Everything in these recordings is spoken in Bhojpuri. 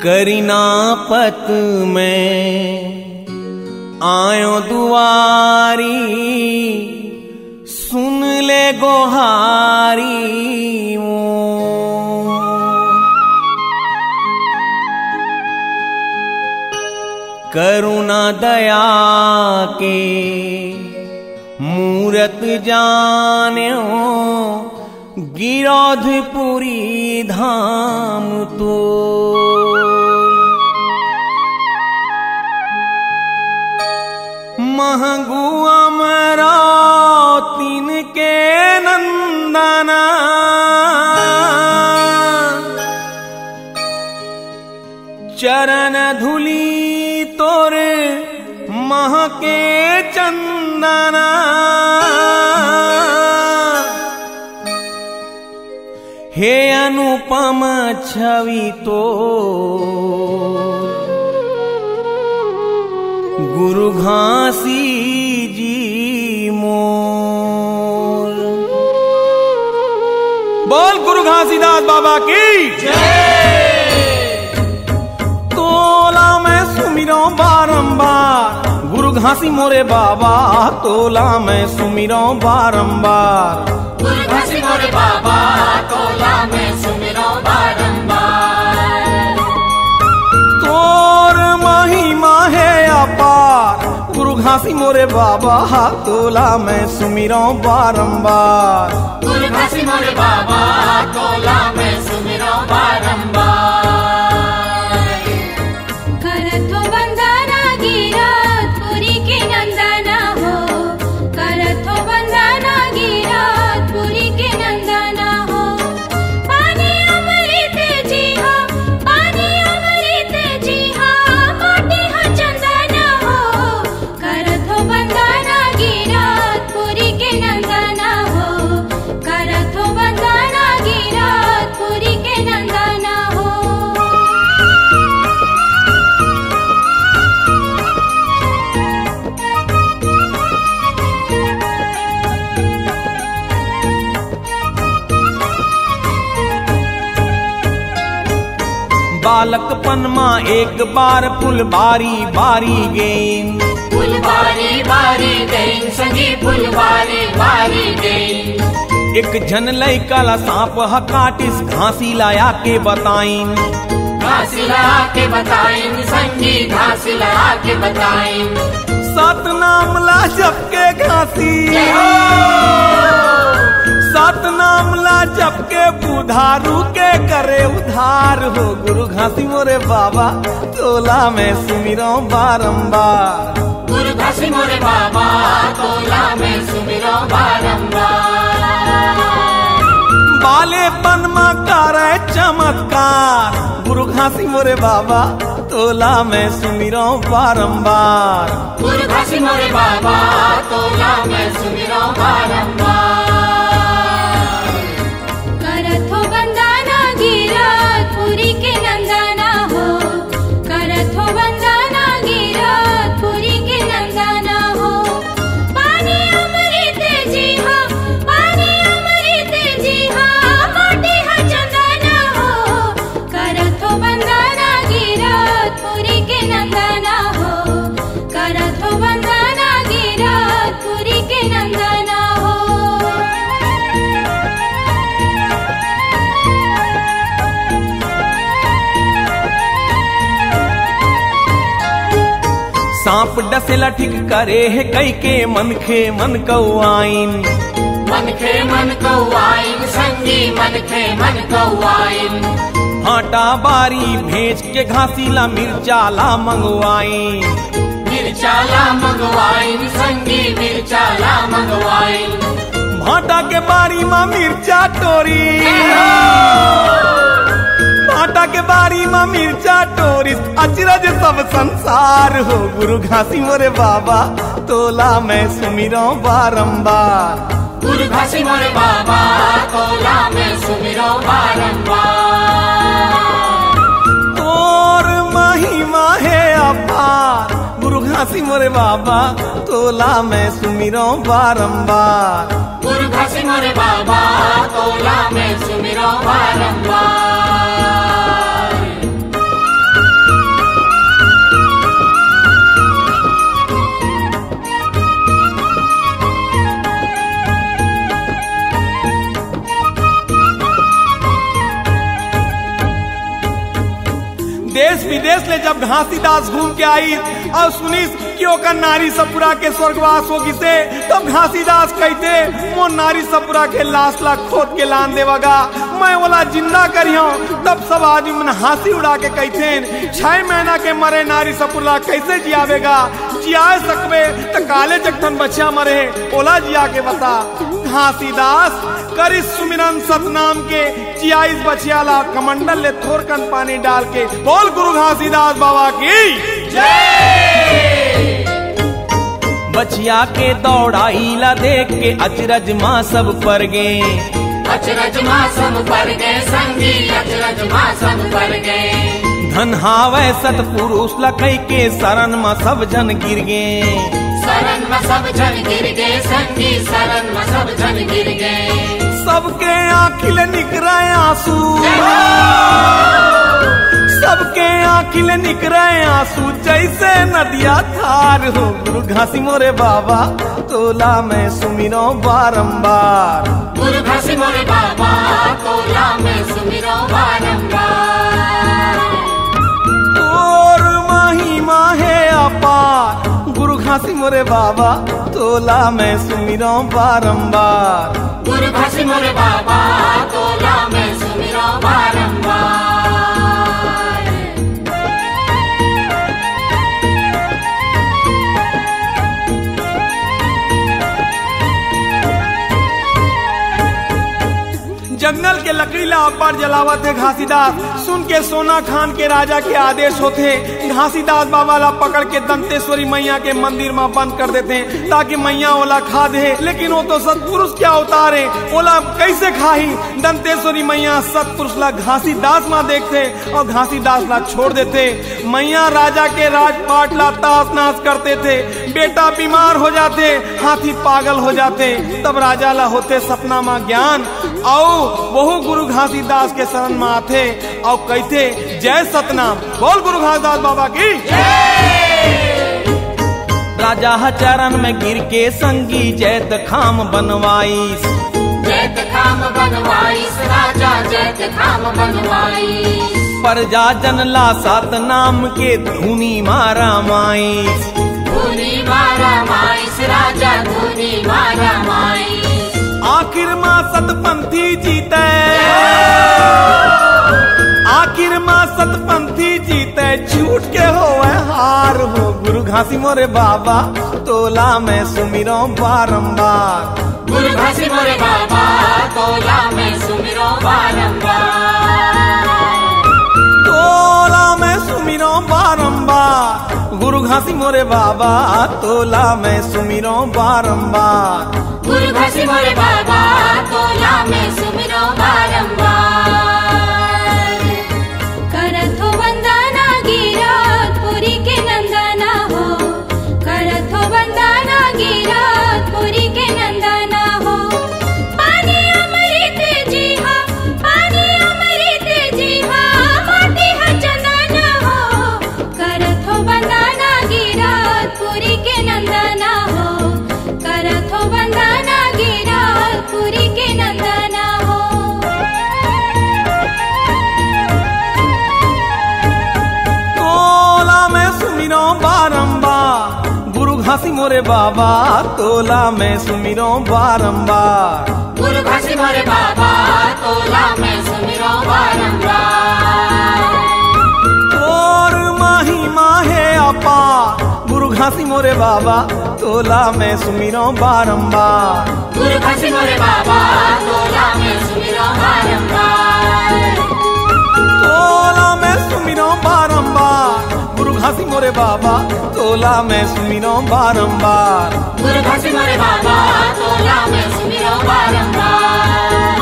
करीनापत में आयो दुआरी, सुन ले गोहारी करुणा दया के मूरत जान्यो, गिरोधपुरी धाम तो महगु अमरावतीन के नंदना, चरण धूली तोरे महके चंदना, हे अनुपम छवि तो गुरु घासी जी मोर। बोल गुरु घासीदास बाबा की जय। तोला मैं सुमिरो बारंबार, गुरु घासी मोरे बाबा, तोला मैं सुमिरो बारंबार, गुरु घासी मोरे बाबा, तोला मैं सुमिरो बारंबार। तोर महिमा है अपार, गुरु घासी मोरे बाबा, तोला मैं सुमिरो बारंबार, गुरु घासी मोरे बाबा, तोला मैं सुमिरो बारंबार। करथो वंदना गिरधपुरी के नंदना हो, करथो वंदना गिरधपुरी के नंदना हो। पानी अमृत जी हो, पानी अमृत जी हो, मोटी हो चंदना हो, करथो वंदना गिरधपुरी के नंदना हो, करथो वंदना गिरधपुरी के नंदना हो। बालकपन मां एक बार फुलबारी बारी गेन, फुलबारी बारी गई संगी, फुलबारी बारी गई। एक जन लई काला सांप हकाटिस, घासी लाया के बताइन, घासी लगा के बताइन संगी, घासी लगा के बताइन। सतनाम ला जपके घासी, सतनाम ला जपके बुधारू के करे उधार हो, गुरु घासी मोरे बाबा, तोला मैं सुमिरो बारंबार, गुरु घासी मोरे बाबा, तोला मैं सुमिरो बारंबार। बालेपन मां करे चमत्कार, गुरु घासी मोरे बाबा, तोला मैं सुमिरो बारंबार, गुरु घासी मोरे बाबा, तोला मैं सुमिरो बारंबार। करथो वंदना गिरधपुरी के नंदना हो, करथो वंदना गिरधपुरी के नंदना हो। पानी अमृत जी हो, पानी अमृत जी हो, मोटी हो चंदना हो, करथो वंदना गिरधपुरी के नंदना हो, करथो वंदना गिरधपुरी के नंदना हो। सांप डसेला ठीक करे है कई के मनखे मन कौआइन, मन खे मन कौआइन संगी, मन खे मन कौआइन। आटा बारी भेज के घासीला मिर्चाला मंगवाइन, मिर्चाला मंगवाइन संगी, मिर्चाला मंगवाइन। भाटा के बारी मां मिर्चा टोरी, भाटा के बारी मां मिर्चा टोरी, अचरज सब संसार हो, गुरु घासी मोरे बाबा, तोला मैं सुमिरो बारंबार, गुरु घासी मोरे बाबा, तोला मैं सुमिरो बारंबार। तोर महिमा है अपार, गुरु घासी मोरे बाबा, तोला मैं सुमिरो बारंबार, गुरु घासी मोरे बाबा, तोला मैं सुमिरो बारंबार। जब घासीदास घूम के आई और सुनिस कि ओकर नारी सपुरा के स्वर्गवास हो गिसे, तब घासीदास कहते वो नारी सपुरा के लाश ला खोद के लान देवगा, मैं वाला जिंदा करियो। तब सब आदमी मन हंसी उड़ा के कहते 6 महीना के मरे नारी सपुरा कैसे जियावेगा, जिया सकबे तो काले जगथन बच्चा मरे ओला जिया के बता। घासीदास करिस सुमिरन सतनाम के जियाइस बचियाला कमंडल ले थोरकन पानी डाल के। बोल गुरु घासीदास बाबा की जय। बचिया के दौड़ाईला देख के अचरज माँ सब पर गे, अचरज माँ सब पर गए संगी, अचरज माँ सब पर गए। धन हावै सतपुरुष लकई के शरण में सब जन गिर गे, शरण में सब जन गिर गए संगी, शरण में सब जन गिर गए। सबके आँखिल निकरे आंसू, सबके आँखिल निकरे आंसू जैसे नदिया थार हो। गुरु घासी मोरे बाबा तोला में सुमिरो बारंबार, गुरु घासी मोरे बाबा तोला में सुमिरो बारंबार। और महिमा है अपार, गुरु घासी मोरे बाबा तोला में सुमिरो बारंबार, गुरु घासी मोरे बाबा तोला में सुमिरो बारंबार। जंगल के लकड़ी ला अब्बार जलावत है घासीदास, सुन के सोना खान के राजा के आदेश होते। घासीदास बाबा ला पकड़ के दंतेश्वरी मैया के मंदिर में बंद कर देते हैं ताकि मैया ओला खा दे, लेकिन वो तो सतपुरुष क्या अवतार है, ओला कैसे खाही। दंतेश्वरी मैया सतपुरुष ला घासीदास माँ देखते और घासीदास ला छोड़ देते। मैया राजा के राजपाट ला तहस नहस करते थे, बेटा बीमार हो जाते, हाथी पागल हो जाते। तब राजा ला होते सपना माँ ज्ञान आओ बहु गुरु घासीदास के शरण में आते और कहते जय सतनाम। बोल गुरु घासीदास बाबा की राजा चरण में गिर के संगी जैत खाम बनवाईस, जैत खाम बनवाईस राजा जैत खाम बनवाईस। प्रजा जन ला सतनाम के धुनी मारा माईस, धुनी मारा माईस राजा धुनी मारा माईस। आखिर माँ सतपंथी जीते, आखिर माँ सतपंथी जीते, झूठ के होवे हार हो। गुरु घासी मोरे बाबा तोला में सुमिरो बारंबार, गुरु घासी मोरे बाबा तोला में सुमिरो बारंबार, तोला में सुमिरो बारंबार। गुरु घासी मोरे बाबा तोला में सुमिरो बारंबार, गुरु घासी मोरे बाबा तोला में सुमिरो बारंबार। करत हो वंदना गिरधपुरी के नंदना हो, करत हो वंदना गिरधपुरी के नंदना हो। पानी अमृत जी हा, पानी अमृत जी हा, माटी हा चंदना हो। करत हो वंदना गिरधपुरी के नंदना हो, करत हो वंदना गिरधपुरी के नंदना हो। तोला में सुमिरो बारंबार, गुरु घासी मोरे बाबा तोला में सुमिरो बारंबार, गुरु घासी मोरे बाबा तोला में सुमिरो बारंबार। और महिमा है अपार, गुरु घासी मोरे बाबा तोला में सुमिरो बारंबार, गुरु घासी मोरे बाबा तोला में सुमिरो बारंबार। तोला में सुमिरो बारंबार, गुरु घासी मोरे बाबा तोला में सुमिरो बारंबार, गुरु घासी मोरे बाबा तोला में सुमिरो बारंबार।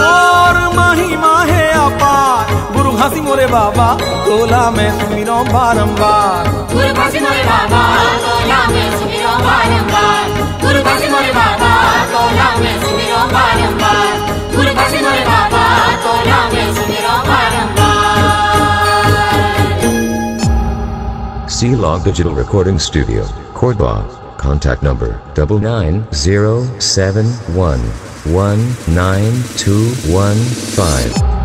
और महिमा है अपार, गुरु घासी मोरे बाबा तोला में सुमिरो बारंबार, गुरु घासी मोरे बाबा तोला में सुमिरो बारंबार, गुरु घासी मोरे बाबा तोला में सुमिरो बारंबार, गुरु घासी मोरे बाबा तोला में सुमिरो बारंबार। C-Log Digital Recording Studio, Cordoba. Contact number 9907119215.